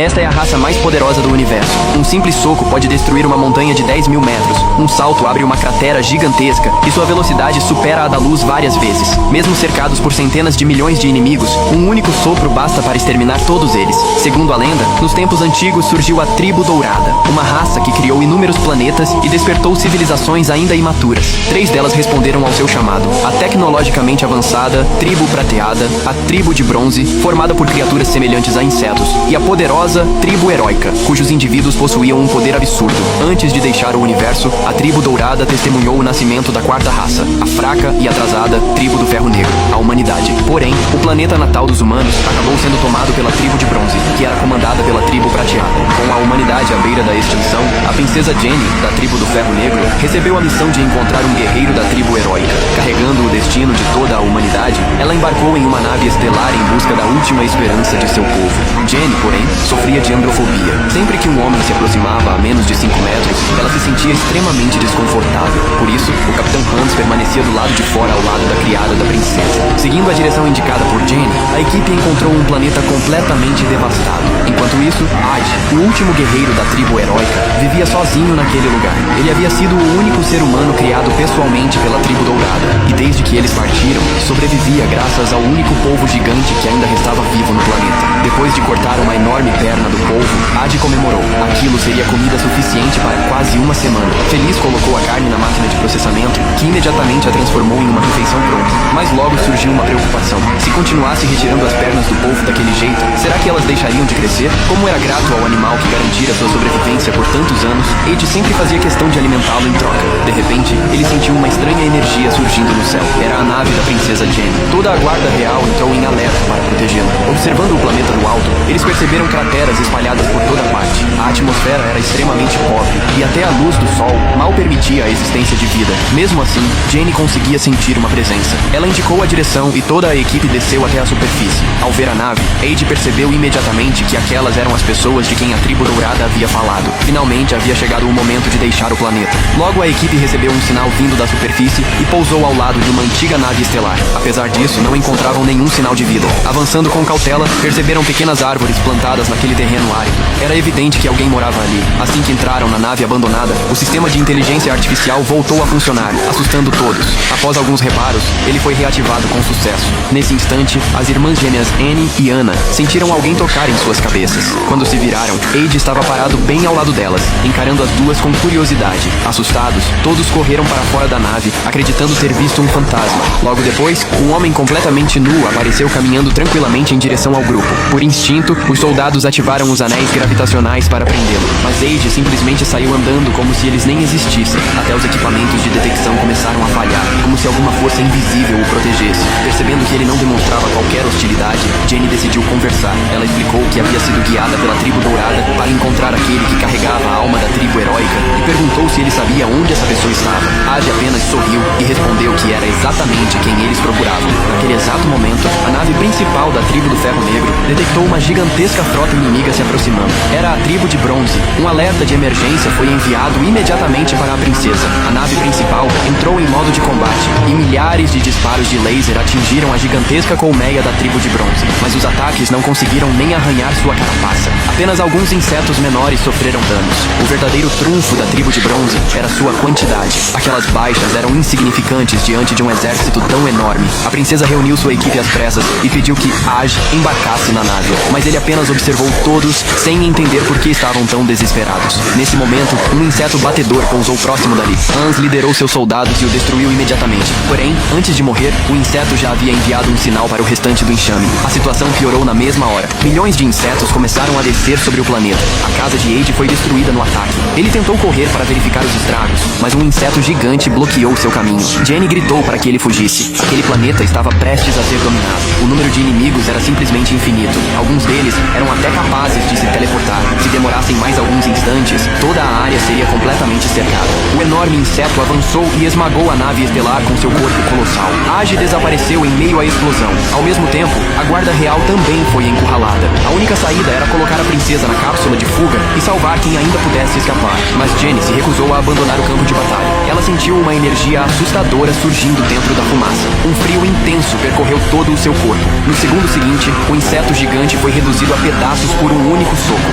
Esta é a raça mais poderosa do universo. Um simples soco pode destruir uma montanha de 10 mil metros. Um salto abre uma cratera gigantesca e sua velocidade supera a da luz várias vezes. Mesmo cercados por centenas de milhões de inimigos, um único sopro basta para exterminar todos eles. Segundo a lenda, nos tempos antigos surgiu a Tribo Dourada, uma raça que criou inúmeros planetas e despertou civilizações ainda imaturas. 3 delas responderam ao seu chamado: a tecnologicamente avançada Tribo Prateada, a Tribo de Bronze, formada por criaturas semelhantes a insetos, e a poderosa Tribo Heróica, cujos indivíduos possuíam um poder absurdo. Antes de deixar o universo, a Tribo Dourada testemunhou o nascimento da quarta raça, a fraca e atrasada Tribo do Ferro Negro, a humanidade. Porém, o planeta natal dos humanos acabou sendo tomado pela Tribo de Bronze, que era comandada pela Tribo Prateada. Com a humanidade à beira da extinção, a princesa Jenny, da Tribo do Ferro Negro, recebeu a missão de encontrar um guerreiro da Tribo Heróica. Carregando o destino de toda a humanidade, ela embarcou em uma nave estelar em busca da última esperança de seu povo. Jenny, porém, sofria de androfobia. Sempre que um homem se aproximava a menos de 5 metros, ela se sentia extremamente desconfortável. Por isso, o Capitão Hans permanecia do lado de fora ao lado da criada da princesa. Seguindo a direção indicada por Jenny, a equipe encontrou um planeta completamente devastado. Enquanto isso, Aj, o último guerreiro da Tribo Heróica, vivia sozinho naquele lugar. Ele havia sido o único ser humano criado pessoalmente pela Tribo Dourada, e desde que eles partiram, sobrevivia graças ao único polvo gigante que ainda restava vivo no planeta. Depois de cortar uma enorme perna do polvo, Aj comemorou. Aquilo seria comida suficiente para quase uma semana. Feliz, colocou a carne na máquina de processamento, que imediatamente a transformou em uma refeição pronta. Mas logo surgiu uma preocupação. Se continuasse retirando as pernas do polvo daquele jeito, será que elas deixariam de crescer? Como era grato ao animal que garantira sua sobrevivência por tantos anos, Age sempre fazia questão de alimentá-lo em troca. De repente, ele sentiu uma estranha energia surgindo no céu. Era a nave da princesa Jenny. Toda a guarda real entrou em alerta para protegê-la. Observando o planeta no alto, eles perceberam crateras espalhadas por toda parte. A atmosfera era extremamente pobre e até a luz do sol mal permitia a existência de vida. Mesmo assim, Jenny conseguia sentir uma presença. Ela indicou a direção e toda a equipe desceu até a superfície. Ao ver a nave, Age percebeu imediatamente que aquelas eram as pessoas de quem a Tribo Dourada havia falado. Finalmente havia chegado o momento de deixar o planeta. Logo a equipe recebeu um sinal vindo da superfície e pousou ao lado de uma antiga nave estelar. Apesar disso, não encontravam nenhum sinal de vida. Avançando com cautela, perceberam pequenas árvores plantadas naquele terreno árido. Era evidente que alguém morava ali. Assim que entraram na nave abandonada, o sistema de inteligência artificial voltou a funcionar, assustando todos. Após alguns reparos, ele foi reativado com sucesso. Nesse instante, as irmãs gêmeas Annie e Anna sentiram alguém tocar em suas cabeças. Quando se viraram, Age estava parado bem ao lado delas, encarando as duas com curiosidade. Assustados, todos correram para fora da nave, acreditando ter visto um fantasma. Logo depois, um homem completamente nu apareceu caminhando tranquilamente em direção ao grupo. Por instinto, os soldados ativaram os anéis gravitacionais para prendê-lo, mas Age simplesmente saiu andando como se eles nem existissem. Até os equipamentos de detecção começaram a falhar, como se alguma força invisível o protegesse. Percebendo que ele não demonstrava qualquer hostilidade, Jenny decidiu conversar. Ela explicou que havia sido guiada pela Tribo Dourada para encontrar aquele que carregava a alma da Tribo Heróica e perguntou se ele sabia onde essa pessoa estava. Aj apenas sorriu e respondeu que era exatamente quem eles procuravam. Naquele exato momento, a nave principal da Tribo do Ferro Negro detectou uma gigantesca frota inimiga se aproximando. Era a Tribo de Bronze. Um alerta de emergência foi enviado imediatamente para a princesa. A nave principal entrou em modo de combate e milhares de disparos de laser atingiram a gigantesca colmeia da Tribo de Bronze. Mas os ataques não conseguiram nem arranhar sua carapaça. Apenas alguns insetos menores sofreram danos. O verdadeiro trunfo da Tribo de Bronze era sua quantidade. Aquelas baixas eram insignificantes diante de um exército tão enorme. A princesa reuniu sua equipe às pressas e pediu que Aj embarcasse na nave. Mas ele apenas observou todos sem entender por que estavam tão desesperados. Nesse momento, um inseto batedor pousou próximo dali. Hans liderou seus soldados e o destruiu imediatamente. Porém, antes de morrer, o inseto já havia enviado um sinal para o restante do enxame. A situação piorou na mesma hora. Milhões de insetos começaram a descer sobre o planeta. A casa de Age foi destruída no ataque. Ele tentou correr para verificar os estragos, mas um inseto gigante bloqueou seu caminho. Jenny gritou para que ele fugisse. Aquele planeta estava prestes a ser dominado. O número de inimigos era simplesmente infinito. Alguns deles eram até capazes de se teleportar. Se demorassem mais alguns instantes, toda a área seria completamente cercada. O enorme inseto avançou e esmagou a nave estelar com seu corpo colossal. Aj desapareceu em meio à explosão. Ao mesmo tempo, a guarda real também foi encurralada. A única saída era colocar a princesa na cápsula de fuga e salvar quem ainda pudesse escapar. Mas Jenny se recusou a abandonar o campo de batalha. Ela sentiu uma energia assustadora surgindo dentro da fumaça. Um frio intenso percorreu todo o seu corpo. No segundo seguinte, o inseto gigante foi reduzido a pedaços por um único soco.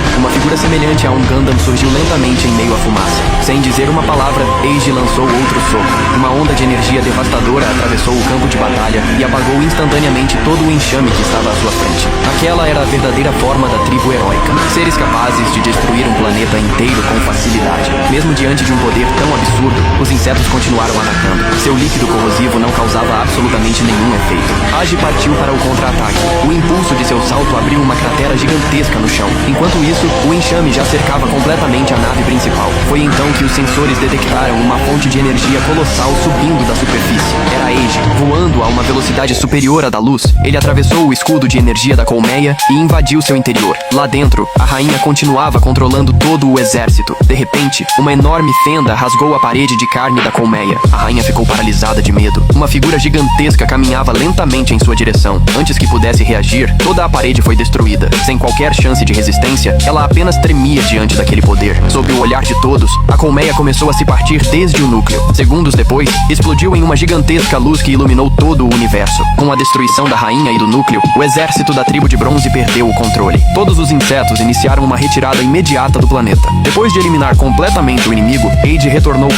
figura semelhante a um Gundam surgiu lentamente em meio à fumaça. Sem dizer uma palavra, Eiji lançou outro soco. Uma onda de energia devastadora atravessou o campo de batalha e apagou instantaneamente todo o enxame que estava à sua frente. Aquela era a verdadeira forma da tribo heróica. Seres capazes de destruir um planeta inteiro com facilidade. Mesmo diante de um poder tão absurdo, os insetos continuaram atacando. Seu líquido corrosivo não causava absolutamente nenhum efeito. Age partiu para o contra-ataque. O impulso de seu salto abriu uma cratera gigantesca no chão. Enquanto isso, o enxame já cercava completamente a nave principal. Foi então que os sensores detectaram uma fonte de energia colossal subindo da superfície. Era Eiji, voando a uma velocidade superior à da luz. Ele atravessou o escudo de energia da colmeia e invadiu seu interior. Lá dentro, a rainha continuava controlando todo o exército. De repente, uma enorme fenda rasgou a parede de carne da colmeia. A rainha ficou paralisada de medo. Uma figura gigantesca caminhava lentamente em sua direção. Antes que pudesse reagir, toda a parede foi destruída. Sem qualquer chance de resistência, ela apenas tremia diante daquele poder. Sob o olhar de todos, a colmeia começou a se partir desde o núcleo. Segundos depois, explodiu em uma gigantesca luz que iluminou todo o universo. Com a destruição da rainha e do núcleo, o exército da tribo de bronze perdeu o controle. Todos os insetos iniciaram uma retirada imediata do planeta. Depois de eliminar completamente o inimigo, Eiji retornou